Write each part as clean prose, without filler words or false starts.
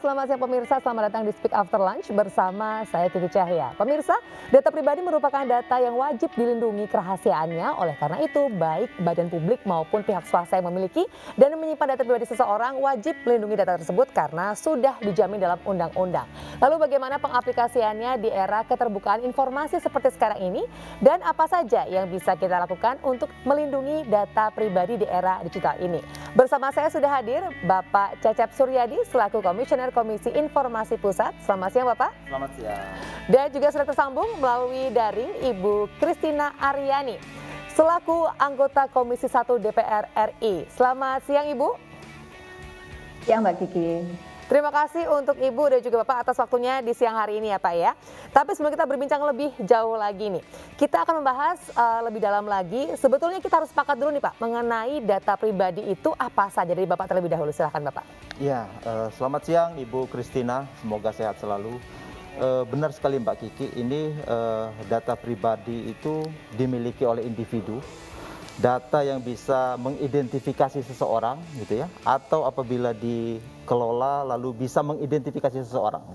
selamat siang pemirsa. Selamat datang di Speak After Lunch bersama saya Kiki Cahya. Pemirsa, data pribadi merupakan data yang wajib dilindungi kerahasiaannya. Oleh karena itu, baik badan publik maupun pihak swasta yang memiliki dan menyimpan data pribadi seseorang wajib melindungi data tersebut karena sudah dijamin dalam undang-undang. Lalu bagaimana pengaplikasiannya di era keterbukaan informasi seperti sekarang ini? Dan apa saja yang bisa kita lakukan untuk melindungi data pribadi di era digital ini? Bersama saya sudah hadir Bapak Cecep Suryadi selaku Komisioner Komisi Informasi Pusat. Selamat siang Bapak. Selamat siang. Dan juga sudah tersambung melalui daring Ibu Christina Aryani selaku anggota Komisi 1 DPR RI. Selamat siang Ibu. Siang Mbak Kiki. Terima kasih untuk Ibu dan juga Bapak atas waktunya di siang hari ini ya Pak ya. Tapi sebelum kita berbincang lebih jauh lagi nih, kita akan membahas lebih dalam lagi. Sebetulnya kita harus sepakat dulu nih Pak mengenai data pribadi itu apa saja. Dari Bapak terlebih dahulu, silahkan Bapak. Ya, selamat siang Ibu Christina, semoga sehat selalu. Benar sekali Mbak Kiki, ini data pribadi itu dimiliki oleh individu. Data yang bisa mengidentifikasi seseorang gitu ya, atau apabila dikelola lalu bisa mengidentifikasi seseorang.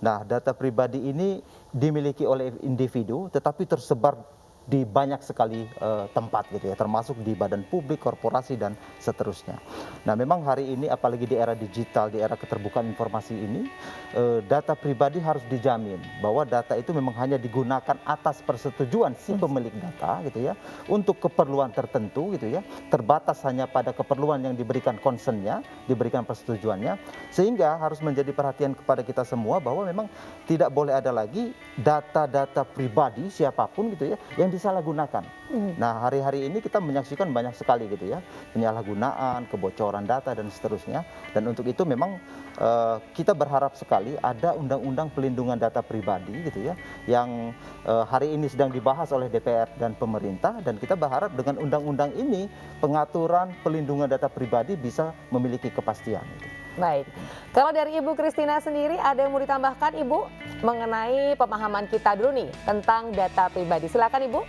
Nah, data pribadi ini dimiliki oleh individu tetapi tersebar di banyak sekali tempat gitu ya, termasuk di badan publik, korporasi dan seterusnya. Nah, memang hari ini apalagi di era digital, di era keterbukaan informasi ini, data pribadi harus dijamin bahwa data itu memang hanya digunakan atas persetujuan si pemilik data gitu ya, untuk keperluan tertentu gitu ya, terbatas hanya pada keperluan yang diberikan concernnya, diberikan persetujuannya, sehingga harus menjadi perhatian kepada kita semua bahwa memang tidak boleh ada lagi data-data pribadi siapapun gitu ya yang disalahgunakan. Nah, hari-hari ini kita menyaksikan banyak sekali gitu ya, penyalahgunaan, kebocoran data dan seterusnya. Dan untuk itu memang kita berharap sekali ada undang-undang pelindungan data pribadi gitu ya, yang hari ini sedang dibahas oleh DPR dan pemerintah, dan kita berharap dengan undang-undang ini pengaturan pelindungan data pribadi bisa memiliki kepastian. Gitu. Baik, kalau dari Ibu Christina sendiri ada yang mau ditambahkan Ibu mengenai pemahaman kita dulu nih tentang data pribadi. Silakan Ibu.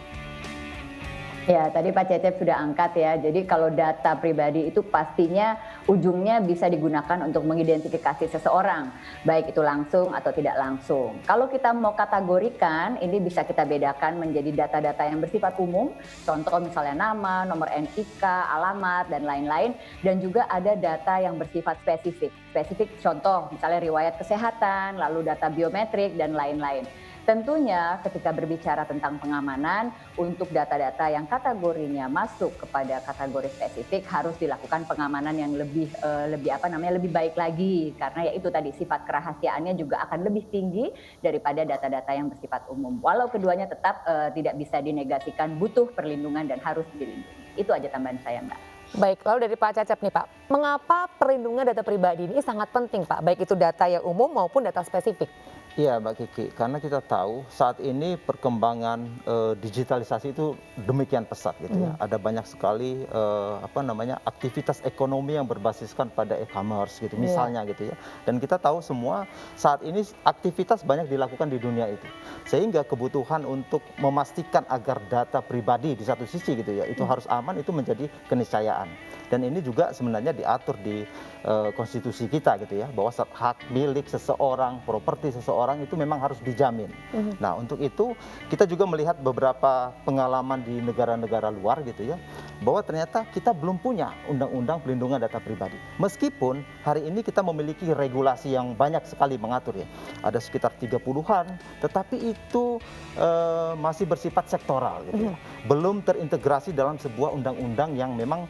Ya, tadi Pak Cecep sudah angkat ya. Jadi kalau data pribadi itu pastinya ujungnya bisa digunakan untuk mengidentifikasi seseorang, baik itu langsung atau tidak langsung. Kalau kita mau kategorikan, ini bisa kita bedakan menjadi data-data yang bersifat umum, contoh misalnya nama, nomor NIK, alamat, dan lain-lain. Dan juga ada data yang bersifat spesifik. Spesifik contoh misalnya riwayat kesehatan, lalu data biometrik, dan lain-lain. Tentunya ketika berbicara tentang pengamanan, untuk data-data yang kategorinya masuk kepada kategori spesifik harus dilakukan pengamanan yang lebih baik lagi, karena ya itu tadi sifat kerahasiaannya juga akan lebih tinggi daripada data-data yang bersifat umum. Walau keduanya tetap tidak bisa dinegasikan, butuh perlindungan dan harus dilindungi. Itu aja tambahan saya, Mbak. Baik, lalu dari Pak Cecep nih Pak, mengapa perlindungan data pribadi ini sangat penting Pak, baik itu data yang umum maupun data spesifik? Iya Mbak Kiki, karena kita tahu saat ini perkembangan digitalisasi itu demikian pesat gitu ya. Ada banyak sekali aktivitas ekonomi yang berbasiskan pada e-commerce gitu misalnya gitu ya. Dan kita tahu semua saat ini aktivitas banyak dilakukan di dunia itu. Sehingga kebutuhan untuk memastikan agar data pribadi di satu sisi gitu ya, itu harus aman, itu menjadi keniscayaan. Dan ini juga sebenarnya diatur di konstitusi kita gitu ya, bahwa hak milik seseorang, properti seseorang itu memang harus dijamin. Nah, untuk itu kita juga melihat beberapa pengalaman di negara-negara luar gitu ya, bahwa ternyata kita belum punya undang-undang pelindungan data pribadi. Meskipun hari ini kita memiliki regulasi yang banyak sekali mengatur ya. Ada sekitar 30-an, tetapi itu masih bersifat sektoral gitu ya. Belum terintegrasi dalam sebuah undang-undang yang memang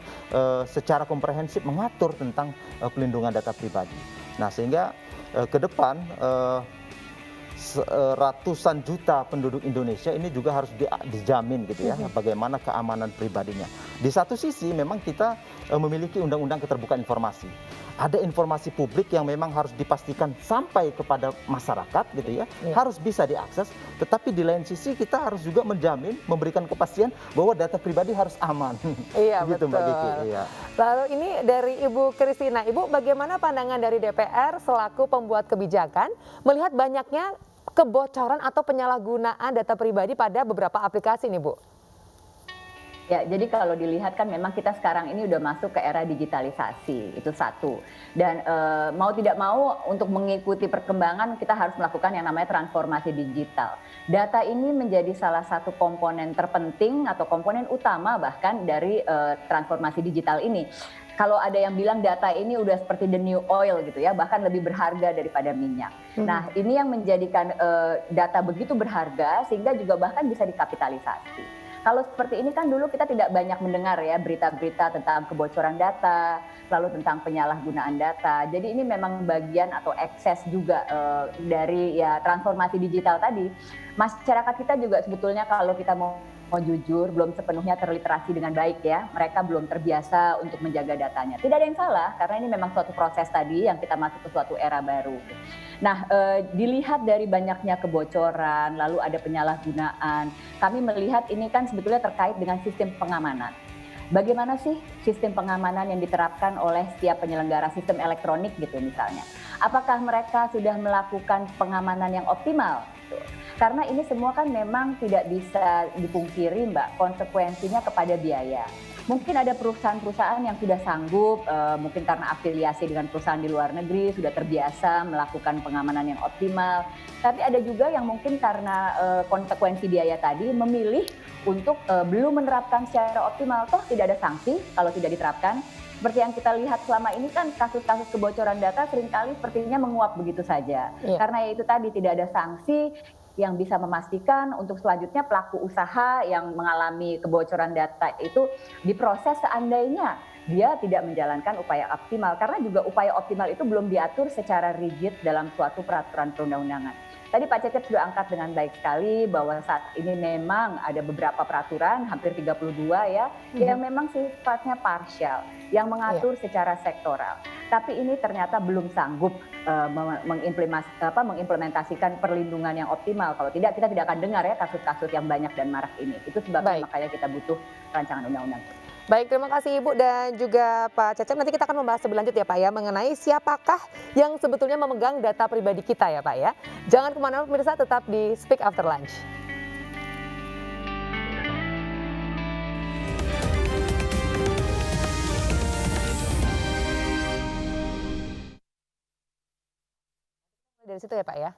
secara komprehensif mengatur tentang pelindungan data pribadi. Nah, sehingga ke depan ratusan juta penduduk Indonesia ini juga harus dijamin gitu ya, bagaimana keamanan pribadinya. Di satu sisi memang kita memiliki undang-undang keterbukaan informasi. Ada informasi publik yang memang harus dipastikan sampai kepada masyarakat gitu ya, harus bisa diakses, tetapi di lain sisi kita harus juga menjamin, memberikan kepastian bahwa data pribadi harus aman. Iya, gitu, betul. Mbak Kiki. Iya. Lalu ini dari Ibu Christina, Ibu bagaimana pandangan dari DPR selaku pembuat kebijakan melihat banyaknya kebocoran atau penyalahgunaan data pribadi pada beberapa aplikasi nih Bu? Ya, jadi kalau dilihat kan memang kita sekarang ini udah masuk ke era digitalisasi, itu satu. Dan mau tidak mau untuk mengikuti perkembangan kita harus melakukan yang namanya transformasi digital. Data ini menjadi salah satu komponen terpenting atau komponen utama bahkan dari transformasi digital ini. Kalau ada yang bilang data ini udah seperti the new oil gitu ya, bahkan lebih berharga daripada minyak. Nah, ini yang menjadikan data begitu berharga sehingga juga bahkan bisa dikapitalisasi. Kalau seperti ini kan dulu kita tidak banyak mendengar ya berita-berita tentang kebocoran data, lalu tentang penyalahgunaan data. Jadi ini memang bagian atau ekses juga dari ya transformasi digital tadi. Masyarakat kita juga sebetulnya kalau kita mau jujur belum sepenuhnya terliterasi dengan baik ya. Mereka belum terbiasa untuk menjaga datanya. Tidak ada yang salah karena ini memang suatu proses tadi yang kita masuk ke suatu era baru. Nah, dilihat dari banyaknya kebocoran, lalu ada penyalahgunaan, kami melihat ini kan sebetulnya terkait dengan sistem pengamanan. Bagaimana sih sistem pengamanan yang diterapkan oleh setiap penyelenggara sistem elektronik gitu misalnya? Apakah mereka sudah melakukan pengamanan yang optimal? Gitu. Karena ini semua kan memang tidak bisa dipungkiri Mbak, konsekuensinya kepada biaya. Mungkin ada perusahaan-perusahaan yang sudah sanggup, mungkin karena afiliasi dengan perusahaan di luar negeri, sudah terbiasa melakukan pengamanan yang optimal. Tapi ada juga yang mungkin karena konsekuensi biaya tadi memilih untuk belum menerapkan secara optimal. Toh tidak ada sanksi kalau tidak diterapkan. Seperti yang kita lihat selama ini kan kasus-kasus kebocoran data seringkali sepertinya menguap begitu saja. Iya. Karena itu tadi tidak ada sanksi yang bisa memastikan untuk selanjutnya pelaku usaha yang mengalami kebocoran data itu diproses seandainya dia tidak menjalankan upaya optimal. Karena juga upaya optimal itu belum diatur secara rigid dalam suatu peraturan perundang-undangan. Tadi Pak Cecep sudah angkat dengan baik sekali bahwa saat ini memang ada beberapa peraturan, hampir 32 ya, yang memang sifatnya parsial, yang mengatur secara sektoral. Tapi ini ternyata belum sanggup mengimplementasikan perlindungan yang optimal. Kalau tidak, kita tidak akan dengar ya kasus-kasus yang banyak dan marak ini. Itu sebabnya Baik. makanya kita butuh rancangan undang-undang. Baik, terima kasih Ibu dan juga Pak Cecep. Nanti kita akan membahas lebih lanjut ya Pak ya, mengenai siapakah yang sebetulnya memegang data pribadi kita ya Pak ya. Jangan kemana-mana pemirsa, tetap di Speak After Lunch. Dari situ ya Pak ya.